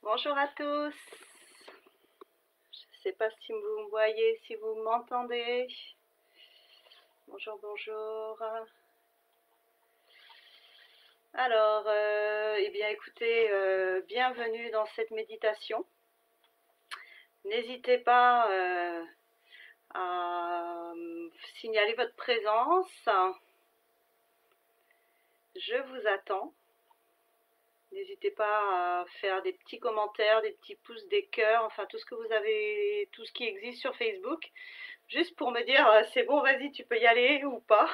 Bonjour à tous. Je ne sais pas si vous me voyez, si vous m'entendez. Bonjour, bonjour. Alors, eh bien écoutez, bienvenue dans cette méditation. N'hésitez pas à signaler votre présence. Je vous attends. N'hésitez pas à faire des petits commentaires, des petits pouces, des cœurs, enfin tout ce que vous avez, tout ce qui existe sur Facebook, juste pour me dire c'est bon, vas-y, tu peux y aller ou pas.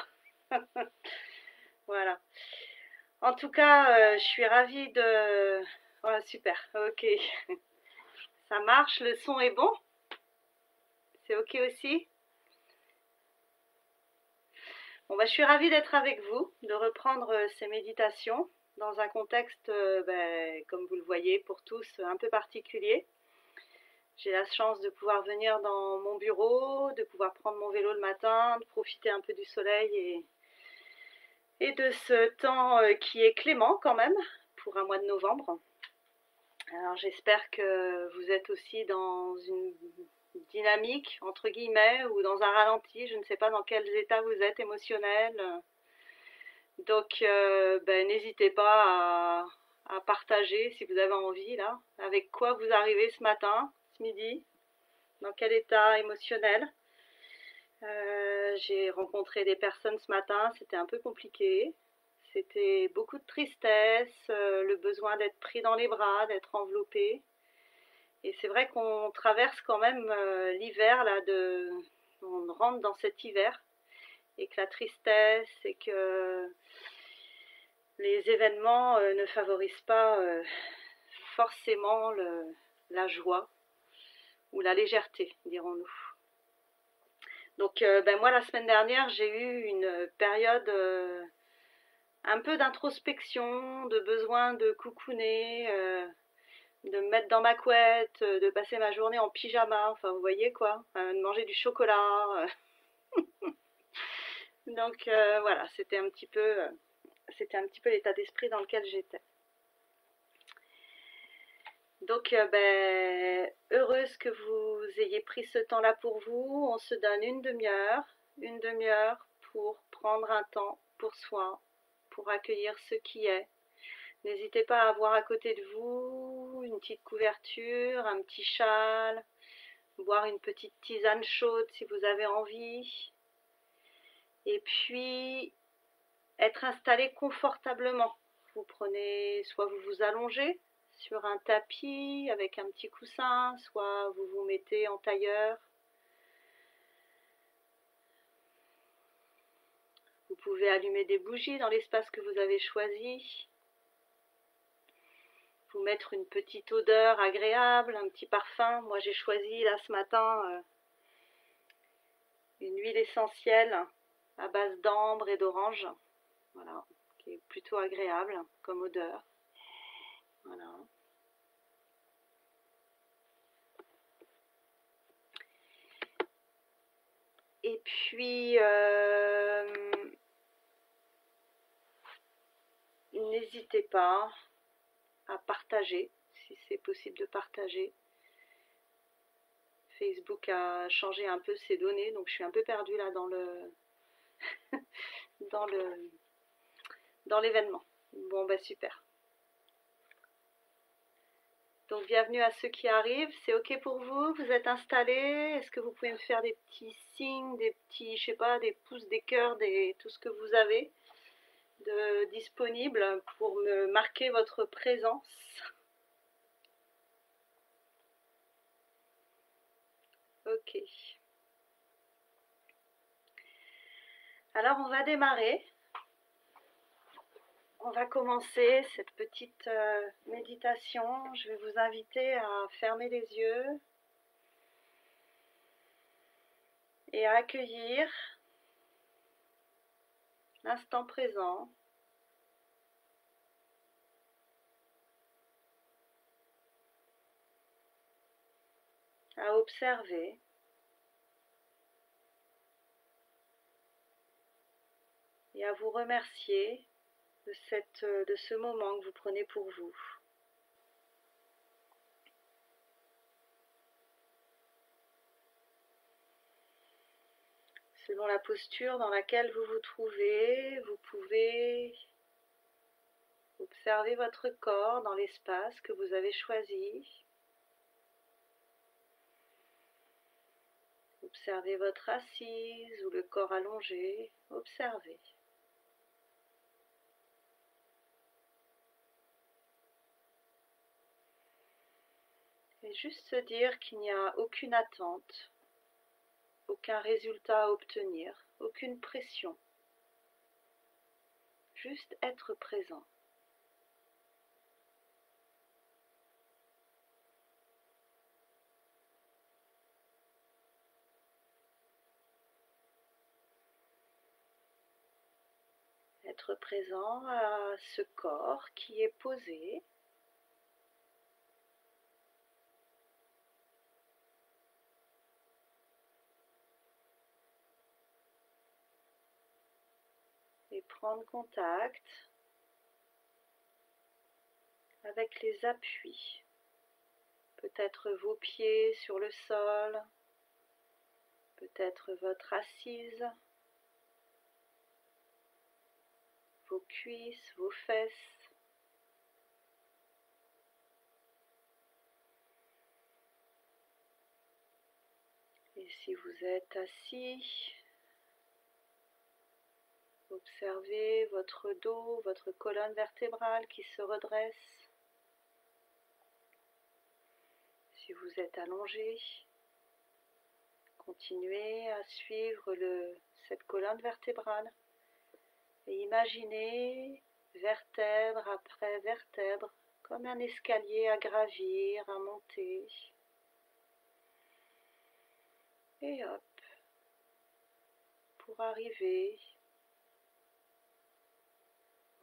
Voilà. En tout cas, je suis ravie de... Voilà, super, ok. Ça marche, le son est bon? C'est ok aussi? Bon, bah, je suis ravie d'être avec vous, de reprendre ces méditations dans un contexte, comme vous le voyez, pour tous, un peu particulier. J'ai la chance de pouvoir venir dans mon bureau, de pouvoir prendre mon vélo le matin, de profiter un peu du soleil et de ce temps qui est clément quand même pour un mois de novembre. Alors j'espère que vous êtes aussi dans une dynamique, entre guillemets, ou dans un ralenti, je ne sais pas dans quels états vous êtes émotionnels. Donc n'hésitez pas à partager si vous avez envie, là, avec quoi vous arrivez ce matin, ce midi, dans quel état émotionnel. J'ai rencontré des personnes ce matin, c'était un peu compliqué. C'était beaucoup de tristesse, le besoin d'être pris dans les bras, d'être enveloppé. Et c'est vrai qu'on traverse quand même l'hiver, là, on rentre dans cet hiver, et que la tristesse et que les événements ne favorisent pas forcément la joie ou la légèreté, dirons-nous. Donc moi, la semaine dernière, j'ai eu une période un peu d'introspection, de besoin de coucouner, de me mettre dans ma couette, de passer ma journée en pyjama, enfin vous voyez quoi, de manger du chocolat. Donc voilà, c'était un petit peu l'état d'esprit dans lequel j'étais. Donc heureuse que vous ayez pris ce temps-là pour vous. On se donne une demi-heure pour prendre un temps pour soi, pour accueillir ce qui est. N'hésitez pas à avoir à côté de vous une petite couverture, un petit châle, boire une petite tisane chaude si vous avez envie. Et puis, être installé confortablement. Vous prenez, soit vous vous allongez sur un tapis avec un petit coussin, soit vous vous mettez en tailleur. Vous pouvez allumer des bougies dans l'espace que vous avez choisi. Vous mettre une petite odeur agréable, un petit parfum. Moi j'ai choisi là ce matin une huile essentielle à base d'ambre et d'orange, voilà, qui est plutôt agréable comme odeur. Voilà. Et puis n'hésitez pas à partager, si c'est possible de partager. Facebook a changé un peu ses données, donc je suis un peu perdue là dans dans l'événement. Bon bah super. Donc bienvenue à ceux qui arrivent, c'est ok pour vous? Vous êtes installés? Est-ce que vous pouvez me faire des petits signes, des petits, je sais pas, des pouces, des cœurs, tout ce que vous avez de disponible pour me marquer votre présence? Ok. Alors on va démarrer. On va commencer cette petite méditation. Je vais vous inviter à fermer les yeux et à accueillir l'instant présent. À observer et à vous remercier de ce moment que vous prenez pour vous. Selon la posture dans laquelle vous vous trouvez, vous pouvez observer votre corps dans l'espace que vous avez choisi. Observez votre assise ou le corps allongé. Observez. Et juste se dire qu'il n'y a aucune attente, aucun résultat à obtenir, aucune pression. Juste être présent. Être présent à ce corps qui est posé. Et prendre contact avec les appuis. Peut-être vos pieds sur le sol, peut-être votre assise, vos cuisses, vos fesses. Et si vous êtes assis, observez votre dos, votre colonne vertébrale qui se redresse. Si vous êtes allongé, continuez à suivre cette colonne vertébrale et imaginez vertèbre après vertèbre comme un escalier à gravir, à monter. Et hop, pour arriver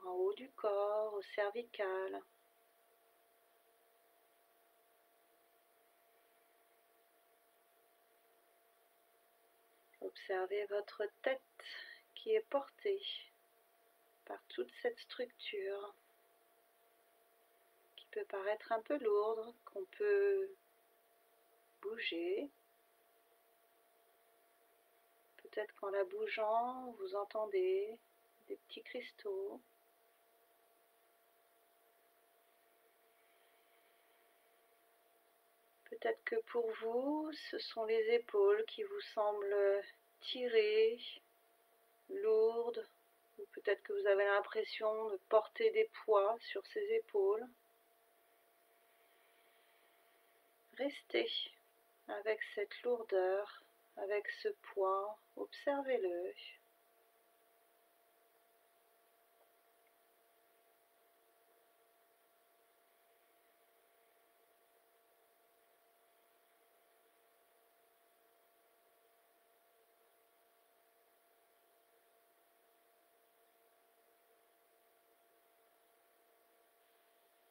en haut du corps, au cervical. Observez votre tête qui est portée par toute cette structure qui peut paraître un peu lourde, qu'on peut bouger. Peut-être qu'en la bougeant, vous entendez des petits cristaux. Peut-être que pour vous, ce sont les épaules qui vous semblent tirées, lourdes, ou peut-être que vous avez l'impression de porter des poids sur ces épaules. Restez avec cette lourdeur, avec ce poids, observez-le.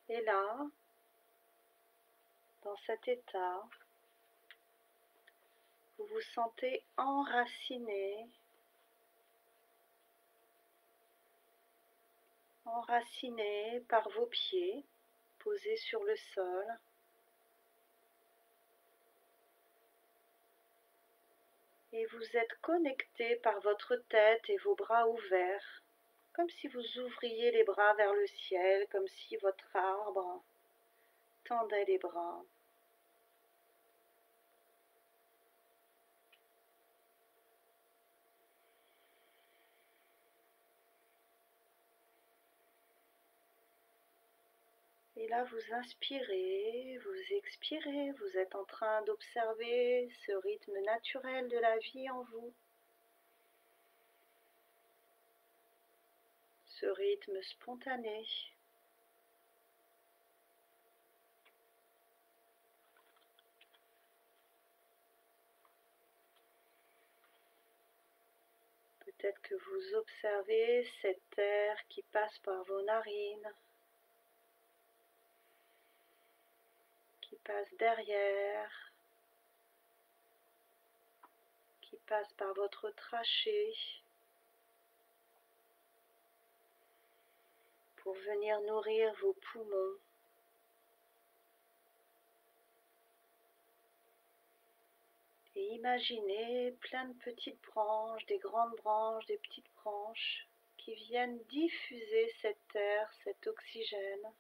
Et là, dans cet état, vous vous sentez enraciné par vos pieds posés sur le sol. Et vous êtes connecté par votre tête et vos bras ouverts, comme si vous ouvriez les bras vers le ciel, comme si votre arbre tendait les bras. Et là, vous inspirez, vous expirez, vous êtes en train d'observer ce rythme naturel de la vie en vous. Ce rythme spontané. Peut-être que vous observez cet air qui passe par vos narines, qui passe derrière, qui passe par votre trachée pour venir nourrir vos poumons. Et imaginez plein de petites branches, des grandes branches, des petites branches qui viennent diffuser cette air, cet oxygène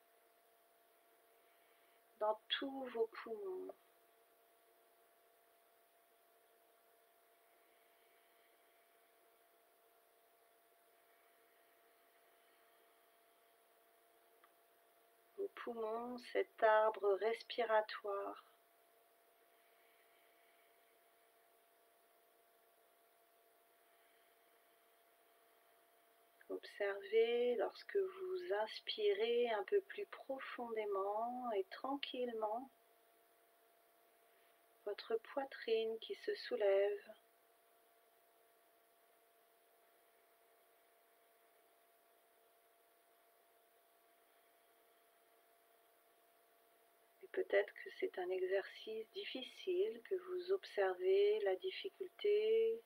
dans tous vos poumons. Vos poumons, cet arbre respiratoire. Observez lorsque vous inspirez un peu plus profondément et tranquillement votre poitrine qui se soulève. Et peut-être que c'est un exercice difficile, que vous observez la difficulté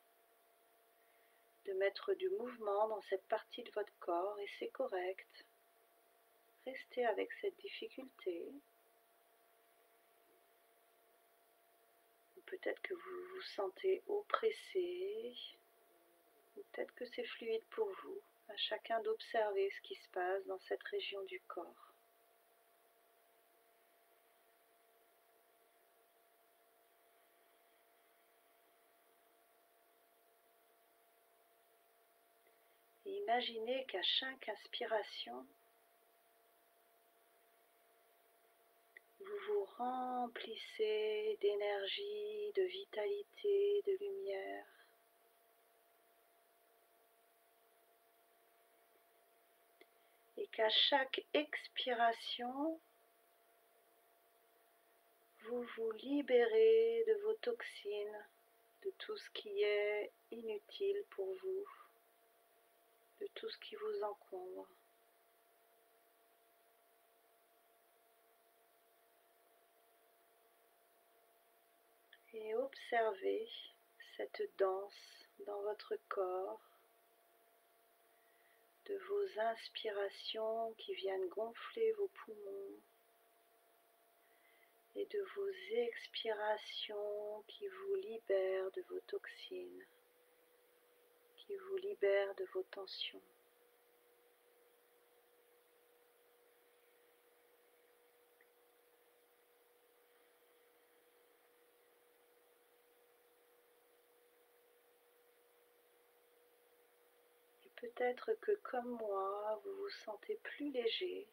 de mettre du mouvement dans cette partie de votre corps, et c'est correct. Restez avec cette difficulté. Peut-être que vous vous sentez oppressé, ou peut-être que c'est fluide pour vous. À chacun d'observer ce qui se passe dans cette région du corps. Et imaginez qu'à chaque inspiration, vous vous remplissez d'énergie, de vitalité, de lumière. Et qu'à chaque expiration, vous vous libérez de vos toxines, de tout ce qui est inutile pour vous, de tout ce qui vous encombre. Et observez cette danse dans votre corps, de vos inspirations qui viennent gonfler vos poumons et de vos expirations qui vous libèrent de vos toxines, qui vous libèrent de vos tensions. Et peut-être que comme moi, vous vous sentez plus léger.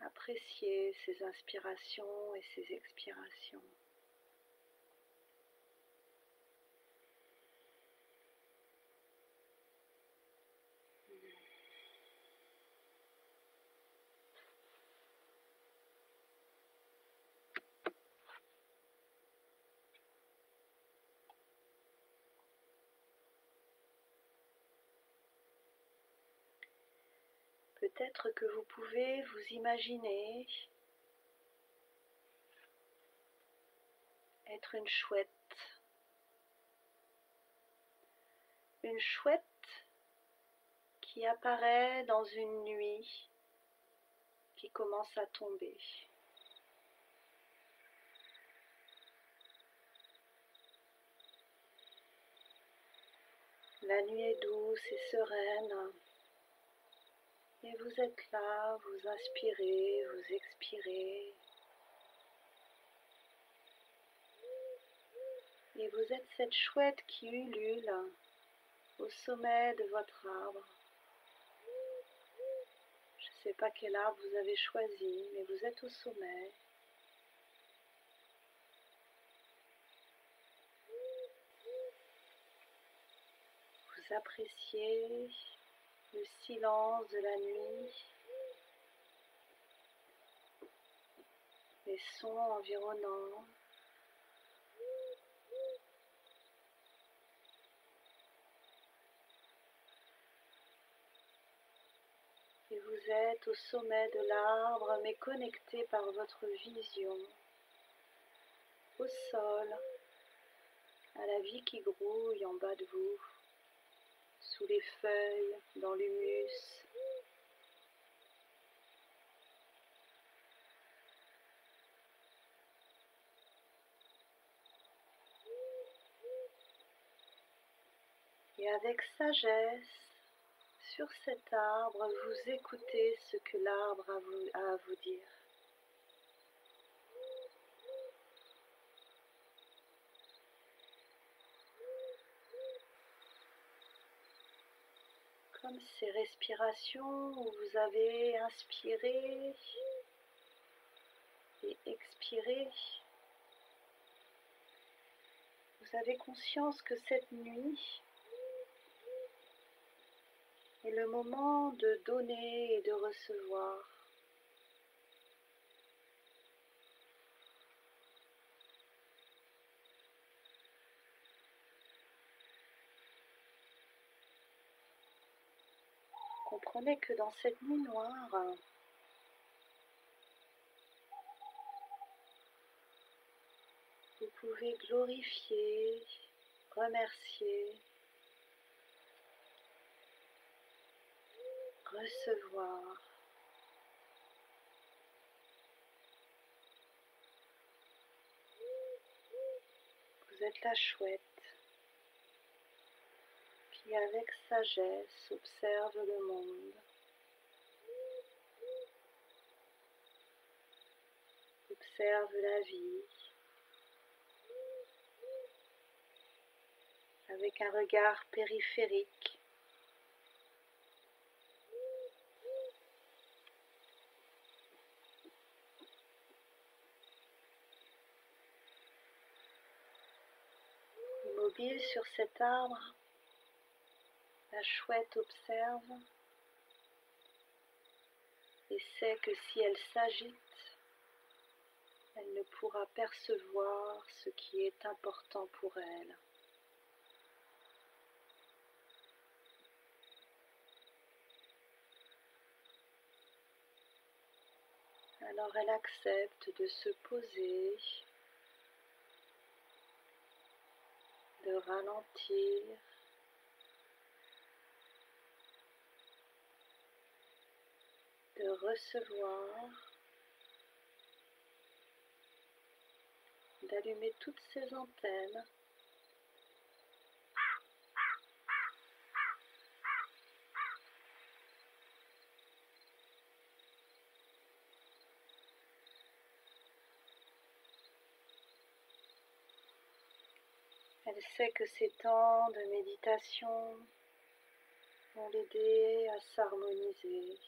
Appréciez ces inspirations et ces expirations. Peut-être que vous pouvez vous imaginer être une chouette qui apparaît dans une nuit qui commence à tomber. La nuit est douce et sereine, et vous êtes là, vous inspirez, vous expirez, et vous êtes cette chouette qui ulule au sommet de votre arbre. Je ne sais pas quel arbre vous avez choisi, mais vous êtes au sommet. Vous appréciez le silence de la nuit, les sons environnants. Et vous êtes au sommet de l'arbre, mais connecté par votre vision au sol, à la vie qui grouille en bas de vous, sous les feuilles, dans l'humus. Et avec sagesse, sur cet arbre, vous écoutez ce que l'arbre a à vous dire. Comme ces respirations où vous avez inspiré et expiré, vous avez conscience que cette nuit est le moment de donner et de recevoir. Comprenez que dans cette nuit noire, vous pouvez glorifier, remercier, recevoir. Vous êtes la chouette qui, avec sagesse, observe le monde, observe la vie, avec un regard périphérique. Immobile sur cet arbre, la chouette observe et sait que si elle s'agite, elle ne pourra percevoir ce qui est important pour elle. Alors elle accepte de se poser, de ralentir, de recevoir, d'allumer toutes ses antennes Elle sait que ces temps de méditation vont l'aider à s'harmoniser.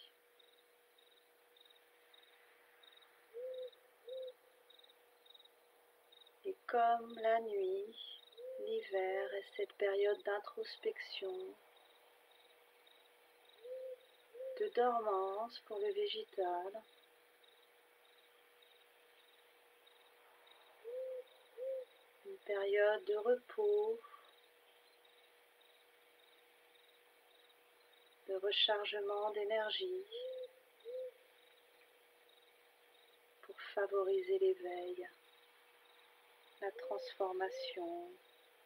Et comme la nuit, l'hiver est cette période d'introspection, de dormance pour le végétal, une période de repos, de rechargement d'énergie pour favoriser l'éveil, la transformation,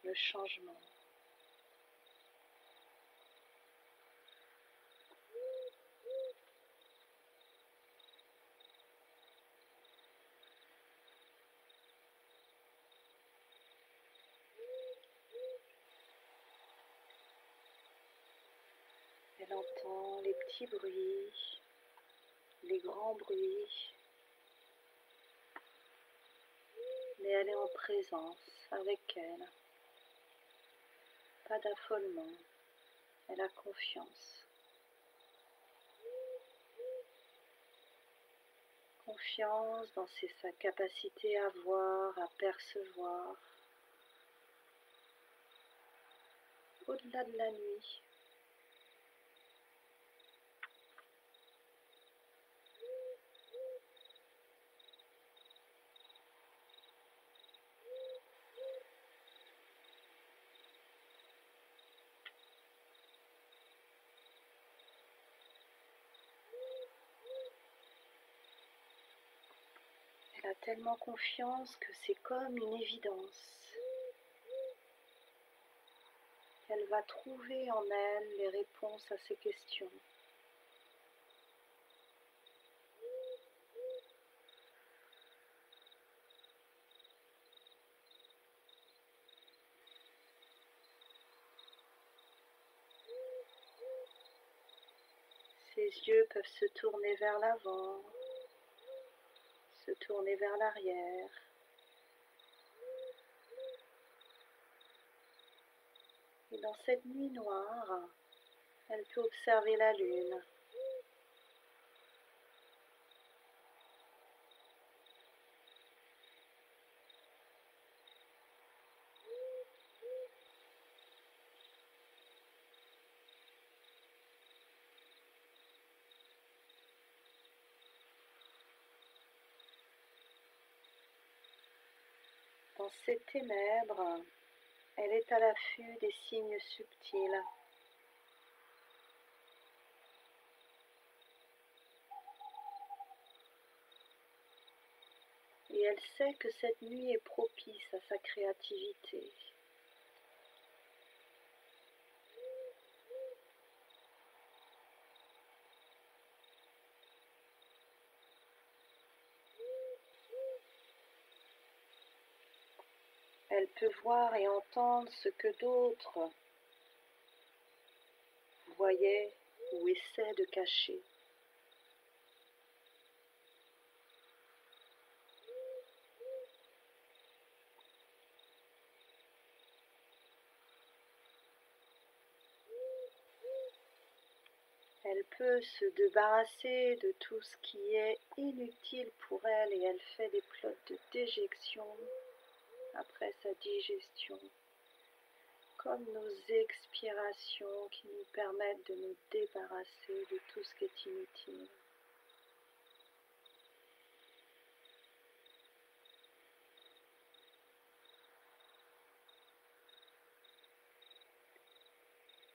le changement. Elle entend les petits bruits, les grands bruits, mais elle est en présence avec elle. Pas d'affolement, elle a confiance. Confiance dans sa capacité à voir, à percevoir, au-delà de la nuit. Elle a tellement confiance que c'est comme une évidence. Elle va trouver en elle les réponses à ces questions. Les yeux peuvent se tourner vers l'avant, se tourner vers l'arrière. Et dans cette nuit noire, elle peut observer la lune. Dans ces ténèbres, elle est à l'affût des signes subtils. Et elle sait que cette nuit est propice à sa créativité. Elle peut voir et entendre ce que d'autres voyaient ou essaient de cacher. Elle peut se débarrasser de tout ce qui est inutile pour elle et elle fait des plots de déjection après sa digestion, comme nos expirations qui nous permettent de nous débarrasser de tout ce qui est inutile.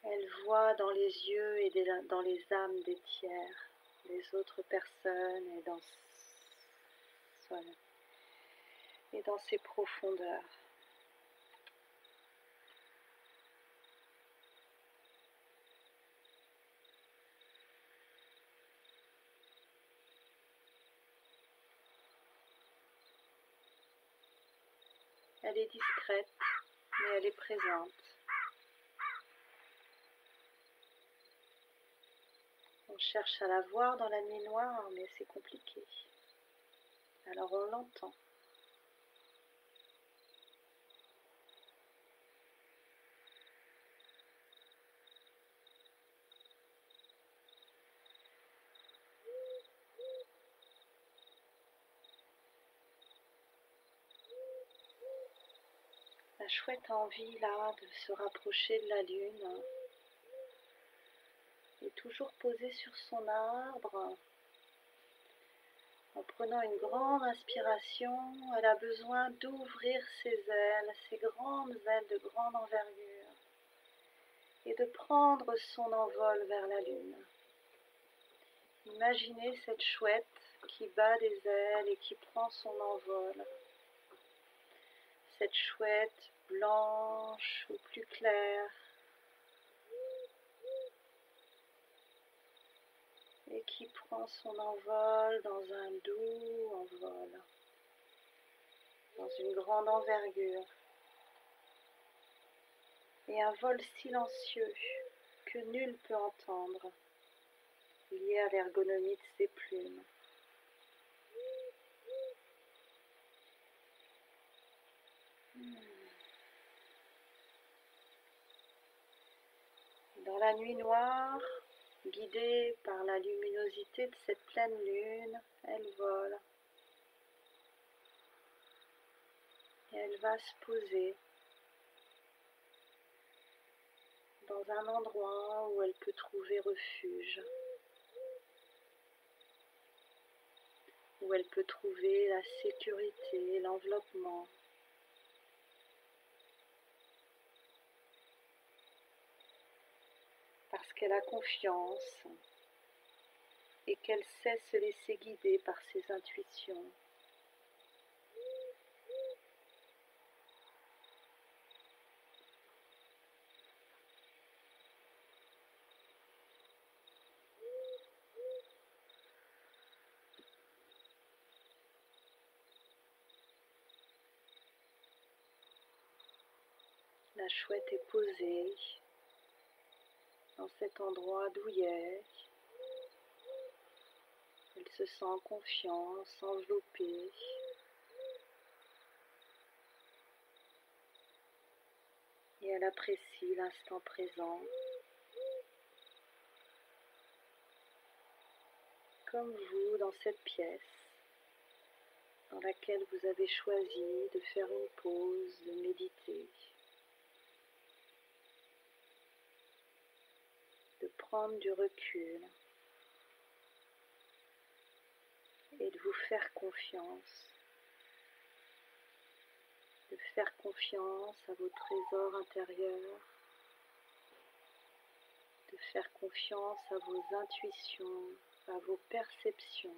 Elle voit dans les yeux et dans les âmes des tiers, des autres personnes et dans ses profondeurs. Elle est discrète, mais elle est présente. On cherche à la voir dans la nuit noire, mais c'est compliqué. Alors on l'entend. La chouette a envie là de se rapprocher de la lune et toujours posée sur son arbre. En prenant une grande inspiration, elle a besoin d'ouvrir ses ailes, ses grandes ailes de grande envergure, et de prendre son envol vers la lune. Imaginez cette chouette qui bat des ailes et qui prend son envol. Cette chouette blanche ou plus claire, et qui prend son envol dans un doux envol, dans une grande envergure, et un vol silencieux que nul peut entendre, lié à l'ergonomie de ses plumes. Dans la nuit noire, guidée par la luminosité de cette pleine lune, elle vole. Et elle va se poser dans un endroit où elle peut trouver refuge, où elle peut trouver la sécurité, l'enveloppement. Parce qu'elle a confiance et qu'elle sait se laisser guider par ses intuitions. La chouette est posée dans cet endroit douillet, Elle se sent en confiance, enveloppée. Et elle apprécie l'instant présent. Comme vous dans cette pièce dans laquelle vous avez choisi de faire une pause, de méditer, de prendre du recul et de vous faire confiance, de faire confiance à vos trésors intérieurs, de faire confiance à vos intuitions, à vos perceptions.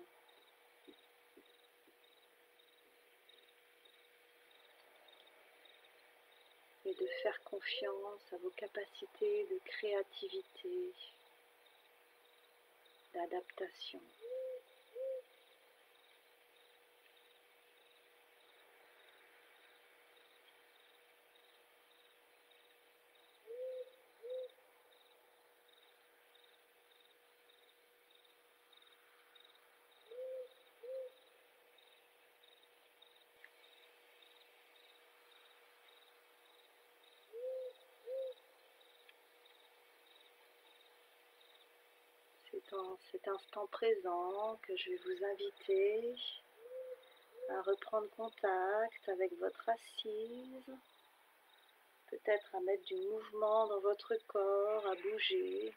Et de faire confiance à vos capacités de créativité, d'adaptation. C'est dans cet instant présent que je vais vous inviter à reprendre contact avec votre assise, peut-être à mettre du mouvement dans votre corps, à bouger,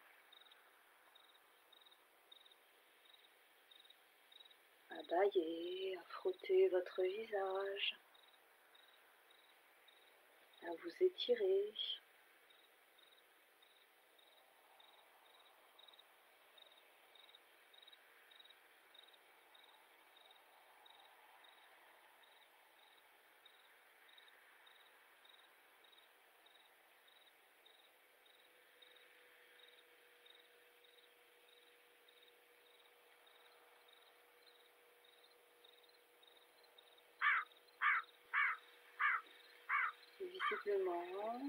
à bâiller, à frotter votre visage, à vous étirer. Et visiblement,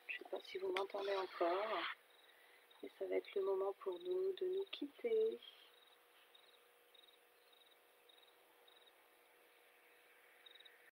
je ne sais pas si vous m'entendez encore, mais ça va être le moment pour nous de nous quitter.